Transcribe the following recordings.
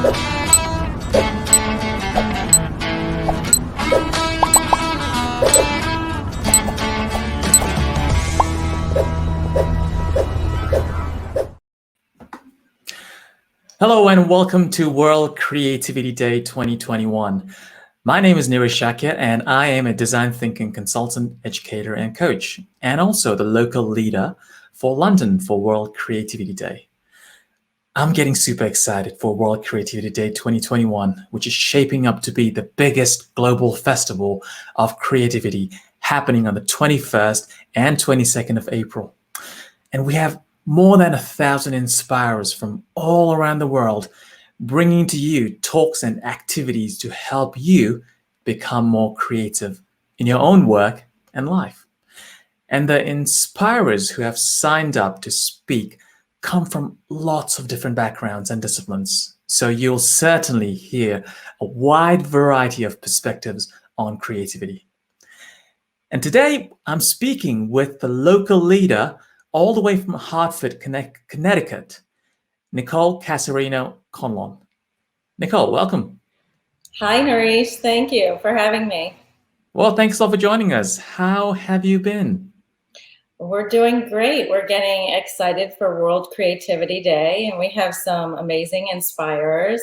Hello and welcome to World Creativity Day 2021. My name is Neeraj Shakir and I am a design thinking consultant, educator and coach, and also the local leader for London for World Creativity Day. I'm getting super excited for World Creativity Day 2021, which is shaping up to be the biggest global festival of creativity happening on the 21st and 22nd of April. And we have more than 1,000 inspirers from all around the world, bringing to you talks and activities to help you become more creative in your own work and life. And the inspirers who have signed up to speak come from lots of different backgrounds and disciplines. So you'll certainly hear a wide variety of perspectives on creativity. And today I'm speaking with the local leader all the way from Hartford, Connecticut, Nicole Cassarino Conlon. Nicole, welcome. Hi, Nareesh. Thank you for having me. Well, thanks a lot for joining us. How have you been? We're doing great. We're getting excited for World Creativity Day, and we have some amazing inspirers.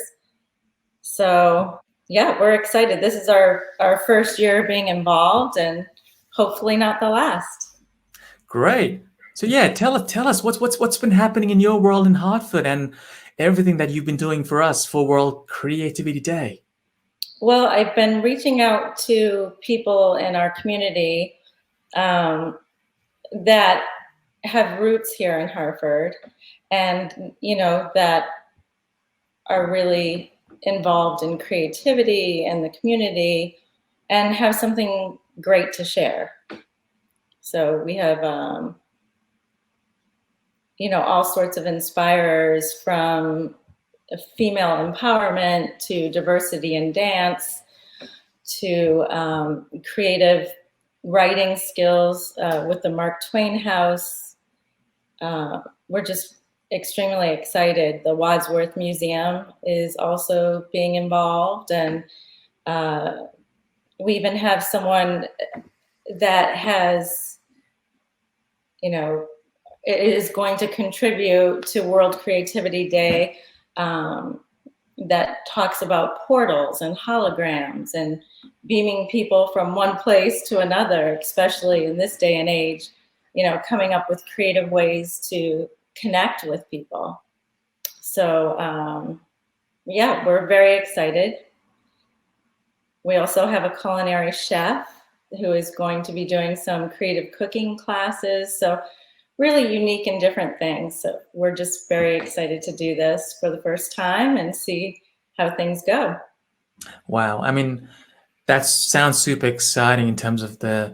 So, yeah, we're excited. This is our first year being involved, and hopefully not the last. Great. So yeah, tell us what's been happening in your world in Hartford and everything that you've been doing for us for World Creativity Day. Well, I've been reaching out to people in our community that have roots here in Hartford, and that are really involved in creativity and the community, and have something great to share. So we have all sorts of inspirers, from female empowerment to diversity in dance to creative writing skills with the Mark Twain House. We're just extremely excited. The Wadsworth Museum is also being involved, and we even have someone that has, is going to contribute to World Creativity Day that talks about portals and holograms and beaming people from one place to another, especially in this day and age, coming up with creative ways to connect with people. So yeah, we're very excited. We also have a culinary chef who is going to be doing some creative cooking classes. So really unique and different things. So we're just very excited to do this for the first time and see how things go. Wow. I mean, that sounds super exciting in terms of the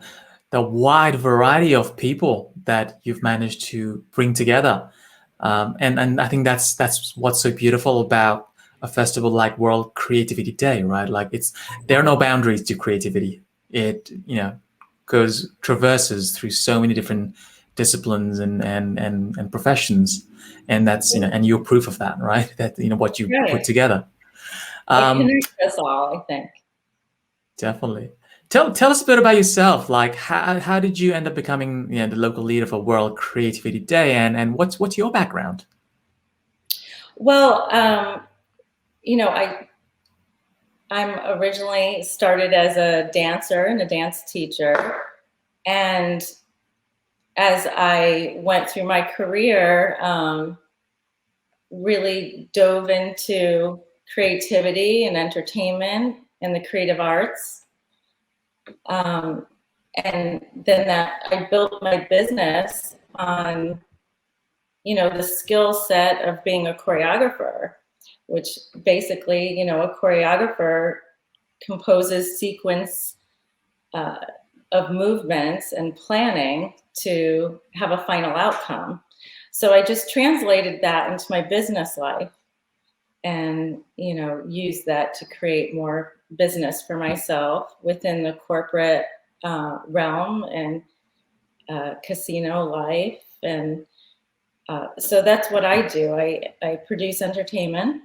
wide variety of people that you've managed to bring together. And I think that's what's so beautiful about a festival like World Creativity Day, right? Like there are no boundaries to creativity. It, traverses through so many different disciplines and professions, and that's and you're proof of that, right? That what you put together. It connects us all, I think. Definitely. Tell us a bit about yourself. Like how did you end up becoming the local leader for World Creativity Day, and what's your background? Well, I'm originally started as a dancer and a dance teacher, and as I went through my career, really dove into creativity and entertainment and the creative arts. And then I built my business on, the skill set of being a choreographer, which basically, a choreographer composes sequence of movements and planning to have a final outcome. So I just translated that into my business life and, used that to create more business for myself within the corporate realm and casino life. And so that's what I do. I produce entertainment,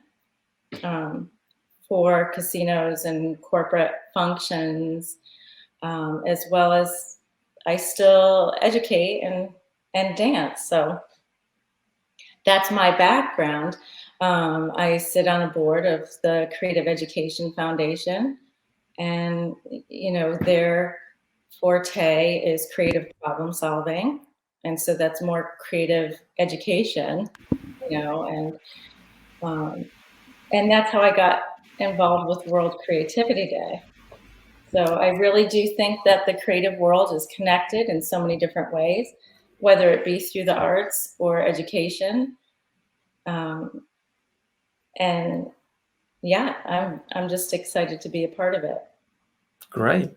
for casinos and corporate functions, as well as I still educate and dance. So that's my background. I sit on a board of the Creative Education Foundation, and their forte is creative problem solving, and so that's more creative education, and that's how I got involved with World Creativity Day. So I really do think that the creative world is connected in so many different ways, whether it be through the arts or education. And yeah, I'm just excited to be a part of it. Great.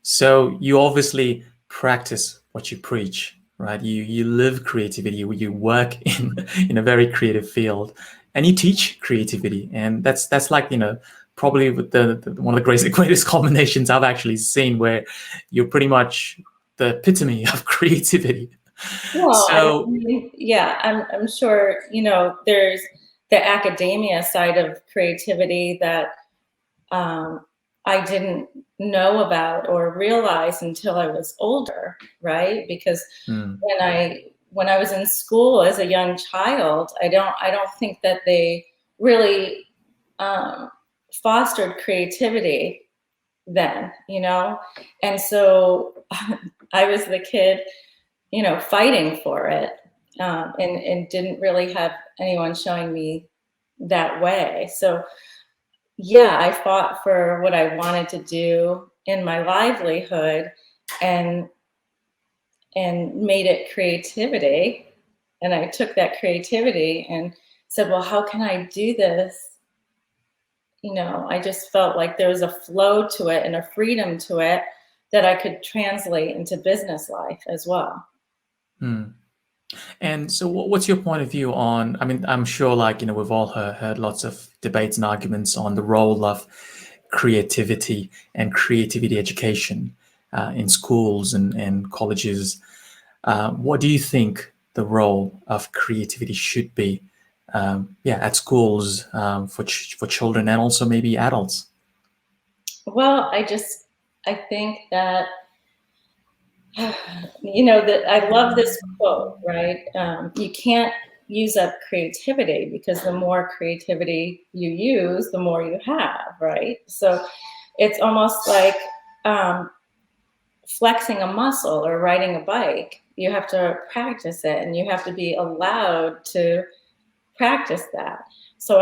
So you obviously practice what you preach, right? You live creativity, you work in a very creative field, and you teach creativity, and that's like probably the one of the greatest combinations I've actually seen, where you're pretty much the epitome of creativity. Well, So I'm sure there's the academia side of creativity that I didn't know about or realize until I was older, right? Because when I was in school as a young child, I don't think that they really fostered creativity then, and so I was the kid, fighting for it, and didn't really have anyone showing me that way. So yeah, I fought for what I wanted to do in my livelihood, and made it creativity. And I took that creativity and said, well, how can I do this? I just felt like there was a flow to it and a freedom to it that I could translate into business life as well. And so what's your point of view on, I mean, I'm sure we've all heard lots of debates and arguments on the role of creativity and creativity education in schools and colleges. What do you think the role of creativity should be at schools for children and also maybe adults? Well, I think that that I love this quote, right? You can't use up creativity, because the more creativity you use, the more you have, right? So it's almost like flexing a muscle or riding a bike. You have to practice it, and you have to be allowed to practice that. So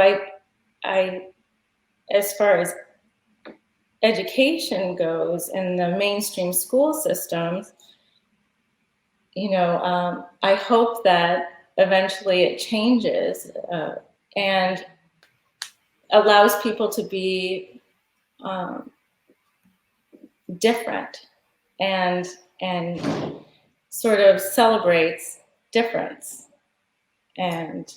I, as far as education goes in the mainstream school systems, I hope that eventually it changes and allows people to be different, and sort of celebrates difference, and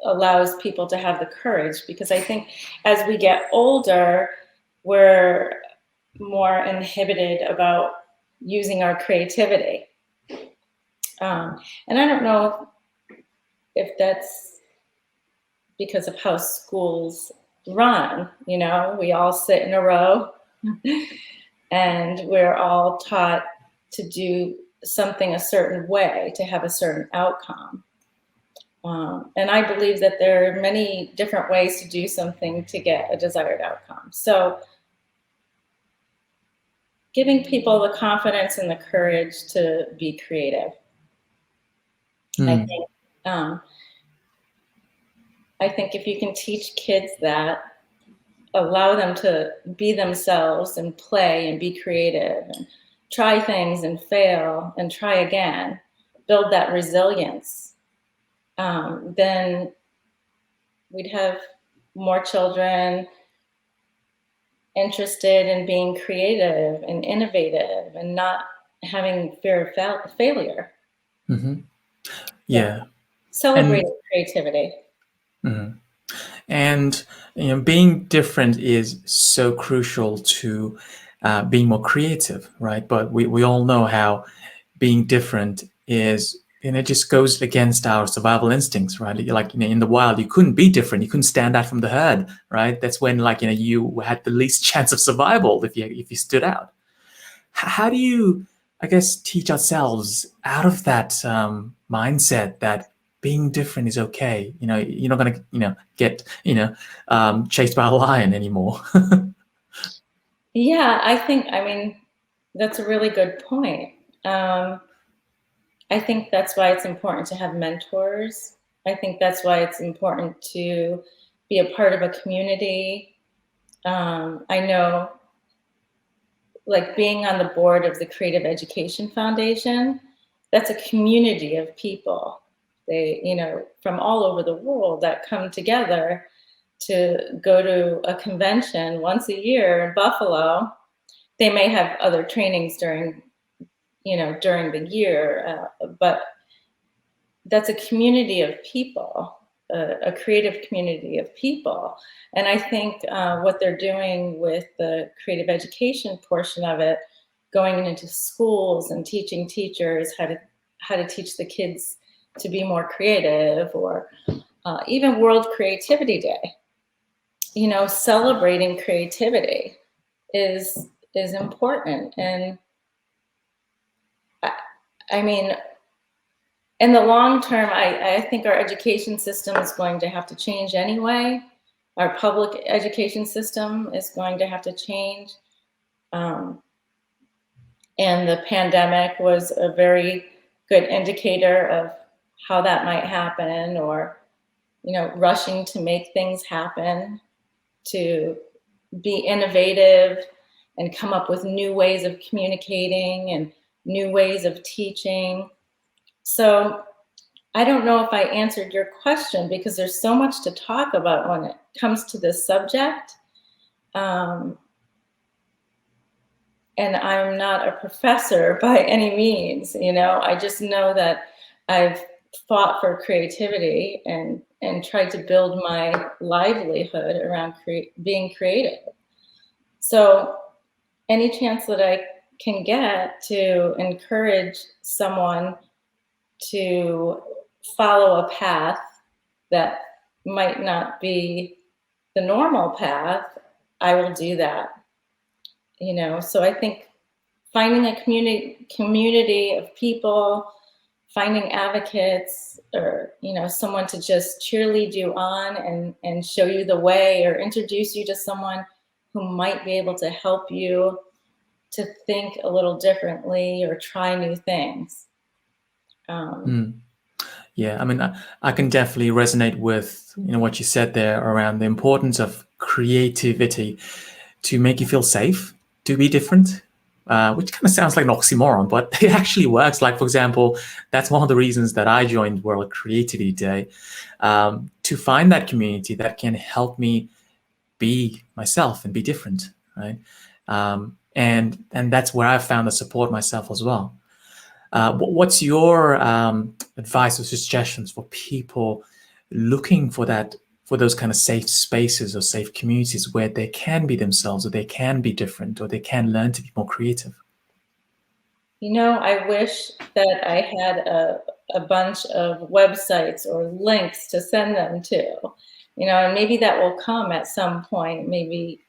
allows people to have the courage, because I think as we get older, we're more inhibited about using our creativity. And I don't know if that's because of how schools run. We all sit in a row and we're all taught to do something a certain way to have a certain outcome. And I believe that there are many different ways to do something to get a desired outcome. So giving people the confidence and the courage to be creative. I think if you can teach kids that, allow them to be themselves and play and be creative and try things and fail and try again, build that resilience, then we'd have more children interested in being creative and innovative and not having fear of failure. Yeah. Celebrate creativity. And being different is so crucial to being more creative, right? But we all know how being different is and it just goes against our survival instincts, right? Like, in the wild, you couldn't be different. You couldn't stand out from the herd, right? That's when, like, you had the least chance of survival if you stood out. How do you, I guess, teach ourselves out of that mindset that being different is okay? You're not going to, get, chased by a lion anymore. Yeah, I mean, that's a really good point. I think that's why it's important to have mentors. I think that's why it's important to be a part of a community. I know, like, being on the board of the Creative Education Foundation, that's a community of people. They, from all over the world that come together to go to a convention once a year in Buffalo. They may have other trainings during the year, but that's a community of people, a creative community of people. And I think what they're doing with the creative education portion of it, going into schools and teaching teachers how to teach the kids to be more creative, or even World Creativity Day, celebrating creativity is important. And I mean, in the long term, I think our education system is going to have to change anyway. Our public education system is going to have to change. And the pandemic was a very good indicator of how that might happen, or, rushing to make things happen, to be innovative and come up with new ways of communicating and new ways of teaching. So I don't know if I answered your question, because there's so much to talk about when it comes to this subject. And I'm not a professor by any means, I just know that I've fought for creativity and tried to build my livelihood around being creative. So any chance that I can get to encourage someone to follow a path that might not be the normal path, I will do that. So I think finding a community of people, finding advocates, or someone to just cheerlead you on and show you the way, or introduce you to someone who might be able to help you to think a little differently or try new things. Yeah, I mean, I can definitely resonate with what you said there around the importance of creativity to make you feel safe, to be different, which kind of sounds like an oxymoron, but it actually works. Like, for example, that's one of the reasons that I joined World Creativity Day, to find that community that can help me be myself and be different, right? And that's where I found the support myself as well. What's your advice or suggestions for people looking for those kind of safe spaces or safe communities where they can be themselves, or they can be different, or they can learn to be more creative? I wish that I had a bunch of websites or links to send them to, and maybe that will come at some point. Maybe,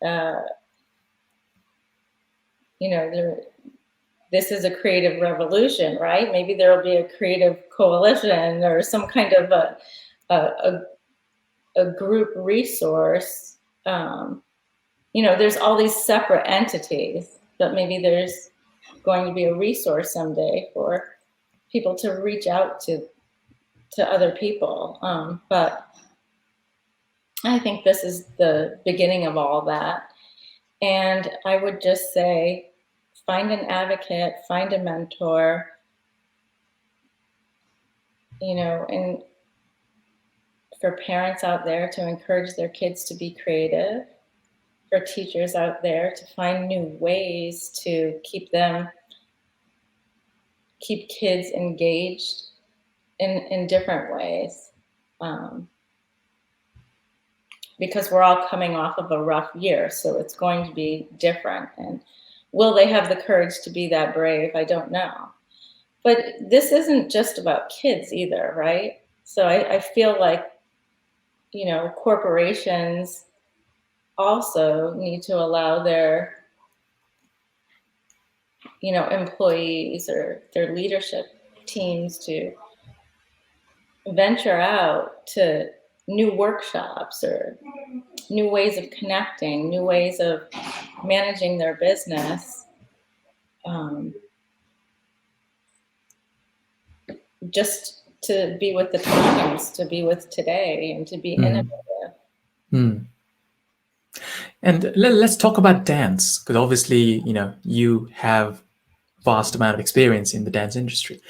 this is a creative revolution, right? Maybe there will be a creative coalition or some kind of a group resource. There's all these separate entities, but maybe there's going to be a resource someday for people to reach out to other people. But I think this is the beginning of all that. And I would just say, find an advocate, find a mentor, and for parents out there to encourage their kids to be creative, for teachers out there to find new ways to keep kids engaged in different ways. Because we're all coming off of a rough year, so it's going to be different. And will they have the courage to be that brave? I don't know. But this isn't just about kids either, right? So I feel like, corporations also need to allow their, employees or their leadership teams to venture out to new workshops or new ways of connecting, new ways of managing their business, just to be with the times, to be with today, and to be innovative. And let's talk about dance, because obviously, you have vast amount of experience in the dance industry.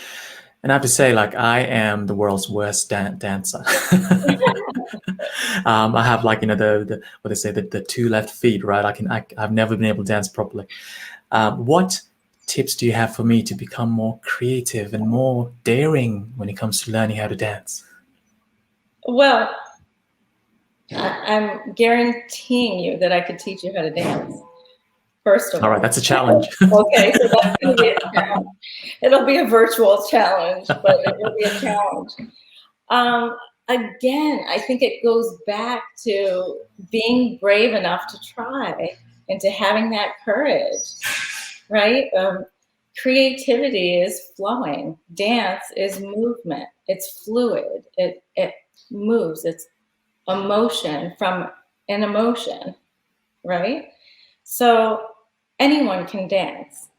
And I have to say, like, I am the world's worst dancer. I have, like, the what they say, the two left feet, right? I've never been able to dance properly. What tips do you have for me to become more creative and more daring when it comes to learning how to dance? Well, I'm guaranteeing you that I could teach you how to dance. First of all. All right, that's a challenge. Okay, so that's going to be a challenge. It'll be a virtual challenge, but it will be a challenge. Again, I think it goes back to being brave enough to try and to having that courage, right? Creativity is flowing. Dance is movement. It's fluid. It moves. It's emotion from an emotion, right? So anyone can dance,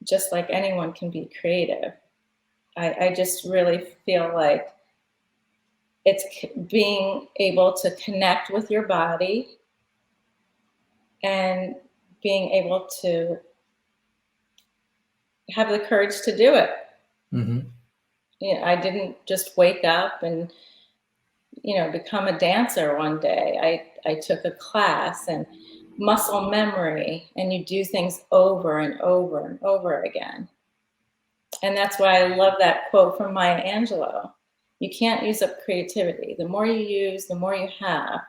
just like anyone can be creative. I just really feel like it's being able to connect with your body and being able to have the courage to do it. I didn't just wake up and become a dancer one day. I took a class and muscle memory, and you do things over and over and over again. And that's why I love that quote from Maya Angelou. You can't use up creativity. The more you use, the more you have,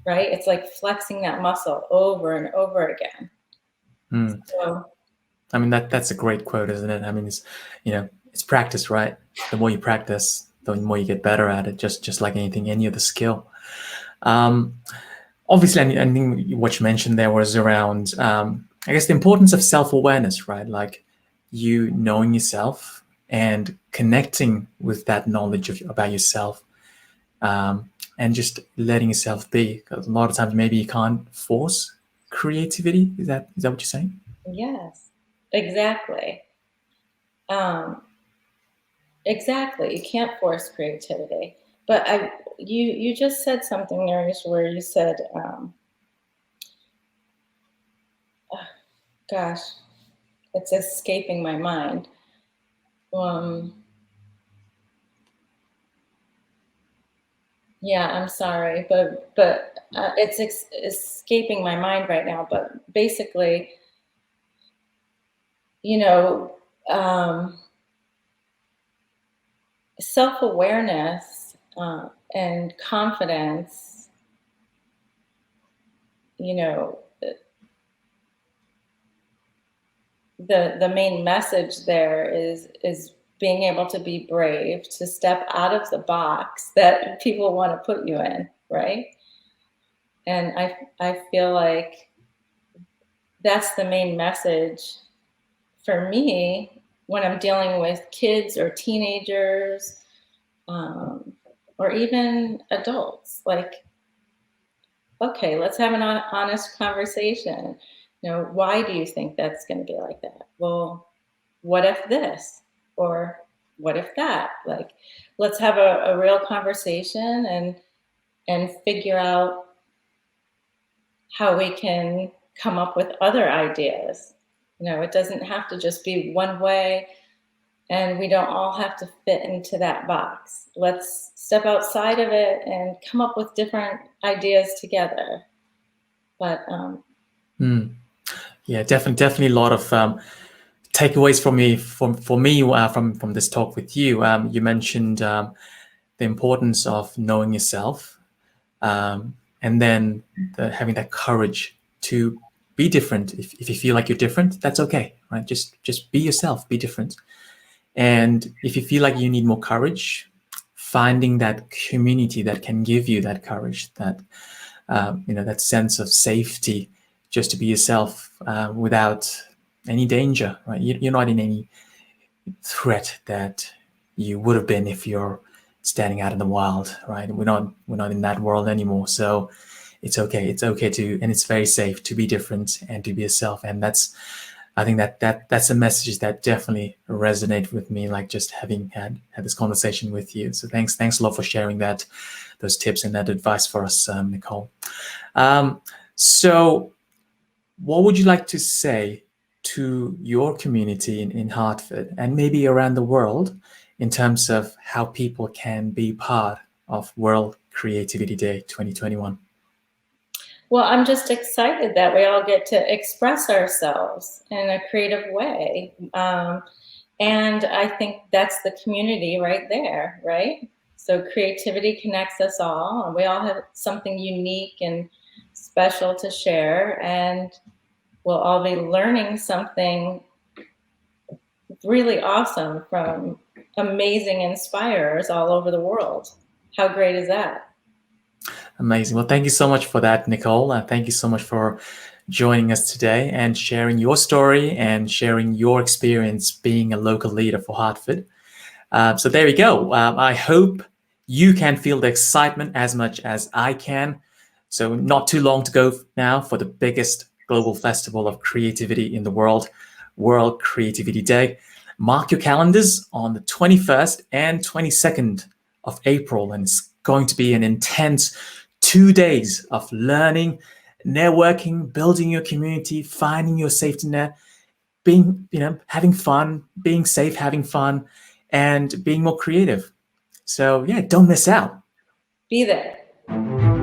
right? It's like flexing that muscle over and over again. So, I mean, that's a great quote, isn't it? I mean, it's practice, right? The more you practice, the more you get better at it, just like anything, any other skill. Obviously, I think what you mentioned there was around, I guess, the importance of self-awareness, right? Like you knowing yourself and connecting with that knowledge about yourself, and just letting yourself be. Because a lot of times, maybe you can't force creativity. Is that what you're saying? Yes, exactly. Exactly. You can't force creativity. But you just said something, Narish, where you said, gosh, it's escaping my mind. Yeah, I'm sorry, but it's escaping my mind right now. But basically, self-awareness and confidence, the main message there is being able to be brave, to step out of the box that people want to put you in, right? And I feel like that's the main message for me when I'm dealing with kids or teenagers, or even adults. Like, okay, let's have an honest conversation. Why do you think that's going to be like that? Well, what if this? Or what if that? Like, let's have a real conversation and figure out how we can come up with other ideas. It doesn't have to just be one way, and we don't all have to fit into that box. Let's step outside of it and come up with different ideas together. But yeah, definitely a lot of takeaways for me from this talk with you. You mentioned the importance of knowing yourself, and then having that courage to be different. If you feel like you're different, that's okay, right? Just be yourself, be different, And if you feel like you need more courage, finding that community that can give you that courage, that that sense of safety, just to be yourself without any danger, right? You're not in any threat that you would have been if you're standing out in the wild, right? We're not in that world anymore. So it's okay. It's okay to, and it's very safe to be different and to be yourself. And I think that's a message that definitely resonated with me, like just having had this conversation with you. So thanks a lot for sharing those tips and that advice for us, Nicole. So what would you like to say to your community in Hartford and maybe around the world in terms of how people can be part of World Creativity Day 2021? Well, I'm just excited that we all get to express ourselves in a creative way. And I think that's the community right there, right? So creativity connects us all, and we all have something unique and special to share, and we'll all be learning something really awesome from amazing inspirers all over the world. How great is that? Amazing. Well, thank you so much for that, Nicole. Thank you so much for joining us today and sharing your story and sharing your experience being a local leader for Hartford. So there we go. I hope you can feel the excitement as much as I can. So not too long to go now for the biggest global festival of creativity in the world, World Creativity Day. Mark your calendars on the 21st and 22nd of April, and it's going to be an intense 2 days of learning, networking, building your community, finding your safety net, being, having fun, being safe, having fun, and being more creative. So yeah, don't miss out. Be there.